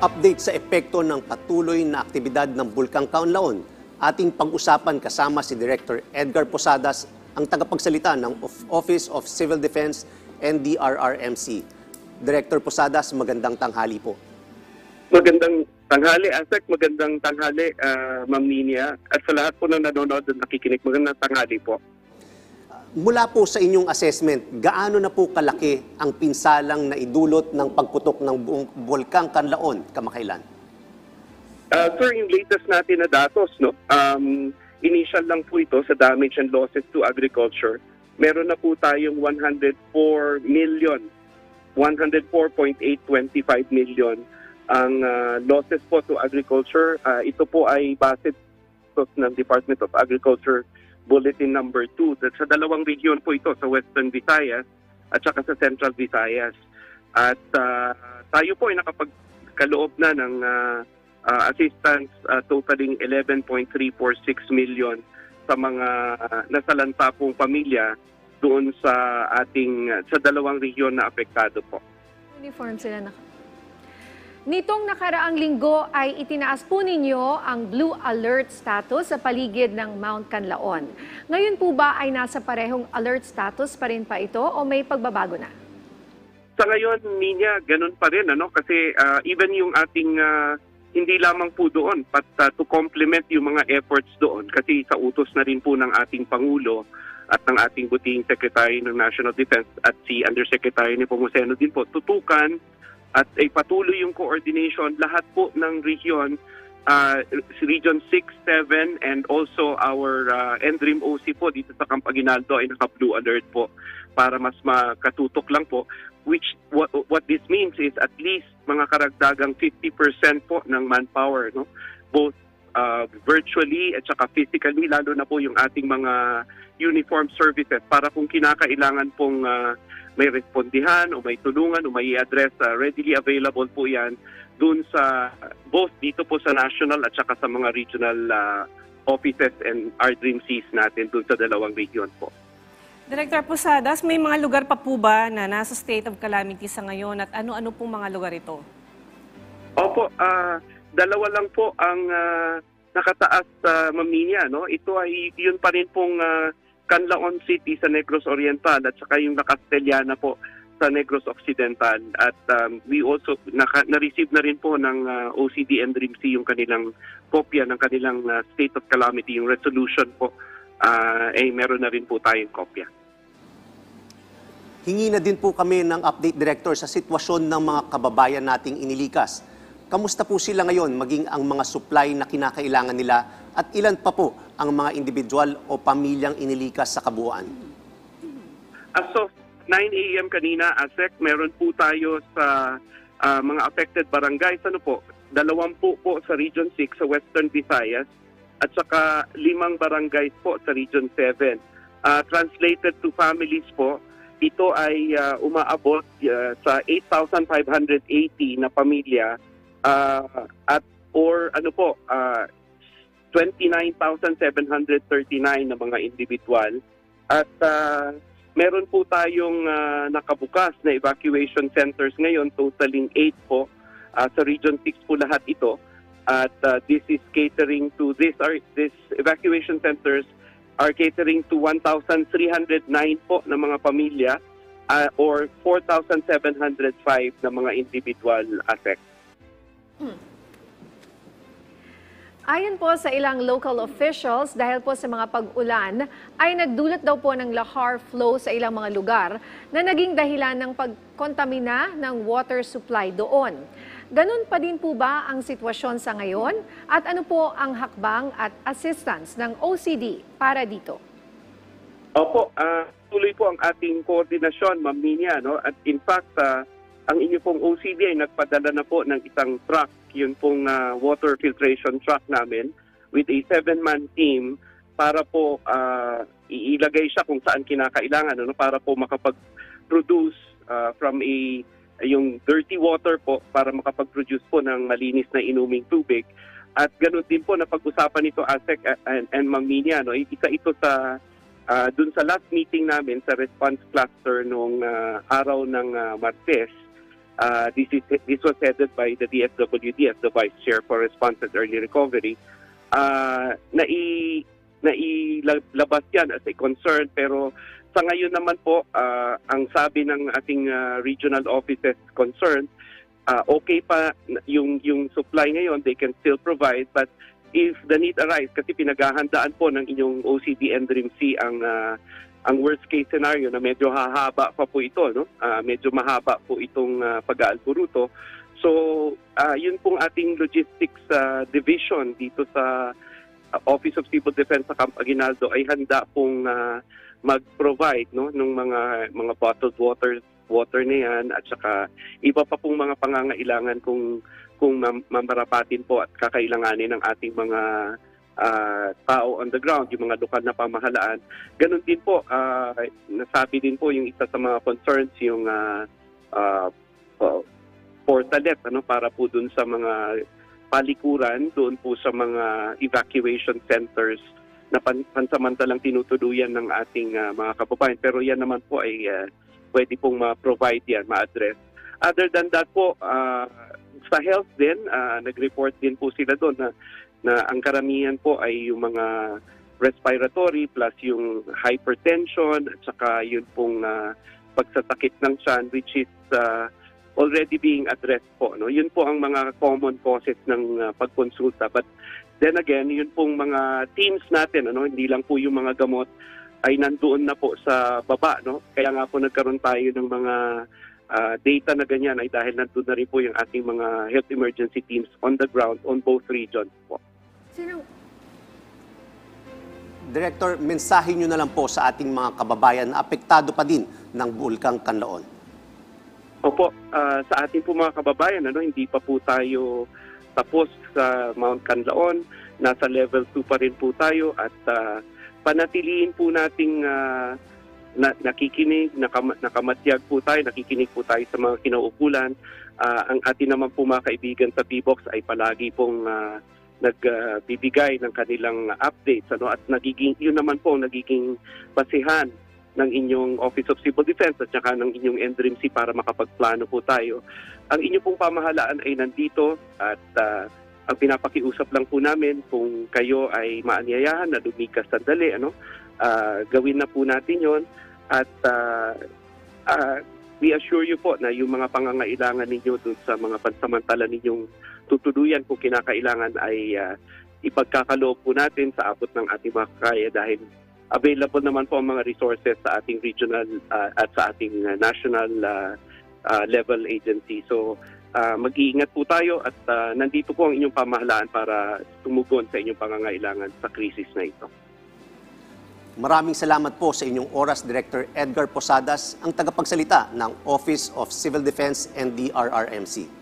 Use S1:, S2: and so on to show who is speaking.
S1: Update sa epekto ng patuloy na aktibidad ng Bulkang Kaunlaon. Ating pag-usapan kasama si Director Edgar Posadas, ang tagapagsalita ng Office of Civil Defense and DRRMC. Director Posadas, magandang tanghali po.
S2: Magandang tanghali, Asek. Magandang tanghali, Ma'am Ninia. At sa lahat po na nanonood at nakikinig, magandang tanghali po.
S1: Mula po sa inyong assessment, gaano na po kalaki ang pinsalang na idulot ng pagputok ng buong Bulkang Kaunlaon kamakailan?
S2: Sir, yung latest natin na datos, no? Initial lang po ito sa damage and losses to agriculture. Meron na po tayong 104.825 million ang losses po to agriculture. Ito po ay base ng Department of Agriculture Bulletin number 2. Sa dalawang region po ito, sa Western Visayas at saka sa Central Visayas. At tayo po ay nakapagkaloob na ng assistance totaling 11.346 million sa mga nasalanta pong pamilya doon sa sa dalawang region na apektado po.
S3: Uniform sila na. Nitong nakaraang linggo ay itinaas po ninyo ang Blue Alert status sa paligid ng Mount Canlaon. Ngayon po ba ay nasa parehong alert status pa rin pa ito o may pagbabago na?
S2: Sa ngayon, Ninya, ganun pa rin. Kasi even yung ating hindi lamang po doon, but to complement yung mga efforts doon. Kasi sa utos na rin po ng ating Pangulo at ng ating butihing Secretary ng National Defense at si Undersecretary ni Pomoceno din po, tutukan at ay patuloy yung coordination lahat po ng region, Region 6, 7, and also our NDRIM OC po dito sa Camp Aguinaldo ay naka-blue alert po para mas makatutok lang po. Which what this means is at least mga karagdagang 50% po ng manpower, no? Both virtually at saka physically, lalo na po yung ating mga uniform services para kung kinakailangan pong may respondihan o may tulungan o may i-address, readily available po yan dun sa both dito po sa national at saka sa mga regional offices and RDRIMCs natin dun sa dalawang region po.
S4: Director Posadas, may mga lugar pa po ba na nasa state of calamity sa ngayon at ano-ano pong mga lugar ito?
S2: Opo, dalawa lang po ang nakataas sa Maminia, no? Ito ay yun pa rin pong Canlaon City sa Negros Oriental at saka yung Castellana po sa Negros Occidental. At we also na-receive na rin po ng OCD and DRIMC yung kanilang kopya ng kanilang state of calamity, yung resolution po. Meron na rin po tayong kopya.
S1: Hingi na din po kami ng update, Director, sa sitwasyon ng mga kababayan nating inilikas. Kamusta po sila ngayon, maging ang mga supply na kinakailangan nila at ilan pa po ang mga individual o pamilyang inilikas sa kabuuan?
S2: As of 9 a.m. kanina, Asek, meron po tayo sa mga affected barangays. 20 po sa Region 6 sa Western Visayas at saka 5 barangays po sa Region 7. Translated to families po, ito ay umaabot sa 8,580 na pamilya at 29,739 na mga individual. At meron po tayong nakabukas na evacuation centers ngayon, totaling 8 po. Sa Region 6 po lahat ito. At this is catering to these evacuation centers are catering to 1,309 po na mga pamilya or 4,705 na mga individual assets.
S3: Ayon po sa ilang local officials, dahil po sa mga pag-ulan, ay nagdulot daw po ng lahar flow sa ilang mga lugar na naging dahilan ng pagkontamina ng water supply doon. Ganun pa din po ba ang sitwasyon sa ngayon? At ano po ang hakbang at assistance ng OCD para dito?
S2: Opo, tuloy po ang ating koordinasyon, Ma'am Ninia, no? At in fact, ang inyo pong OCD ay nagpadala na po ng isang truck, yun pong water filtration truck namin with a 7-man team para po iilagay siya kung saan kinakailangan, no? Para po makapag-produce from yung dirty water po para makapag-produce po ng malinis na inuming tubig. At ganoon din po na pag-usapan ito, Asek and Ma'am Ninia, no? Isa ito sa dun sa last meeting namin sa response cluster nung araw ng Martes. This was headed by the DSWD as the Vice Chair for Response and Early Recovery. Nailabas yan as a concern, pero sa ngayon naman po, ang sabi ng ating regional offices concerned, okay pa yung supply ngayon, they can still provide, but if the need arise, kasi pinaghahandaan po ng inyong OCD and DRIMC ang worst case scenario na medyo hahaba pa po ito, no? Medyo mahaba po itong pag-aalburuto. So, yun pong ating logistics division dito sa Office of Civil Defense sa Camp Aguinaldo ay handa pong mag-provide, no, ng mga bottled water na yan at saka iba pa pong mga pangangailangan kung mamarapatin po at kakailanganin ng ating mga tao on the ground, yung mga lokal na pamahalaan. Ganon din po, nasabi din po yung isa sa mga concerns, yung portalet, para po dun sa mga palikuran, doon po sa mga evacuation centers na pansamantalang tinutuluyan ng ating mga kababayan. Pero yan naman po ay pwede pong ma-provide yan, ma-address. Other than that po, sa health din, nag-report din po sila doon na ang karamihan po ay yung mga respiratory plus yung hypertension at saka yun pong pagsasakit ng tiyan, which is already being addressed po. No? Yun po ang mga common causes ng pagkonsulta. But then again, yun pong mga teams natin, hindi lang po yung mga gamot ay nandoon na po sa baba. No? Kaya nga po nagkaroon tayo ng mga data na ganyan ay dahil nandoon na rin po yung ating mga health emergency teams on the ground on both regions po.
S1: Director, mensahe nyo na lang po sa ating mga kababayan na apektado pa din ng Bulkang Kanlaon.
S2: Opo, sa ating po mga kababayan, hindi pa po tayo tapos sa Mount Kanlaon. Nasa level 2 pa rin po tayo at panatiliin po nating nakikinig, nakamatyag po tayo, nakikinig po tayo sa mga kinauukulan. Ang ating naman po mga kaibigan sa PBOX ay palagi pong nagbibigay ng kanilang updates. At yun naman po nagiging basihan ng inyong Office of Civil Defense at saka ng inyong NDRIMC para makapagplano po tayo. Ang inyong pong pamahalaan ay nandito at ang pinapakiusap lang po namin kung kayo ay maanyayahan na lumikas sandali, gawin na po natin yon at we assure you po na yung mga pangangailangan ninyo dun sa mga pansamantala ninyong tutuluyan kung kinakailangan ay ipagkakaloob po natin sa abot ng ating mga kaya dahil available naman po ang mga resources sa ating regional at sa ating national level agency. So mag-iingat po tayo at nandito po ang inyong pamahalaan para tumugon sa inyong pangangailangan sa krisis na ito.
S1: Maraming salamat po sa inyong oras, Director Edgar Posadas, ang tagapagsalita ng Office of Civil Defense and DRRMC.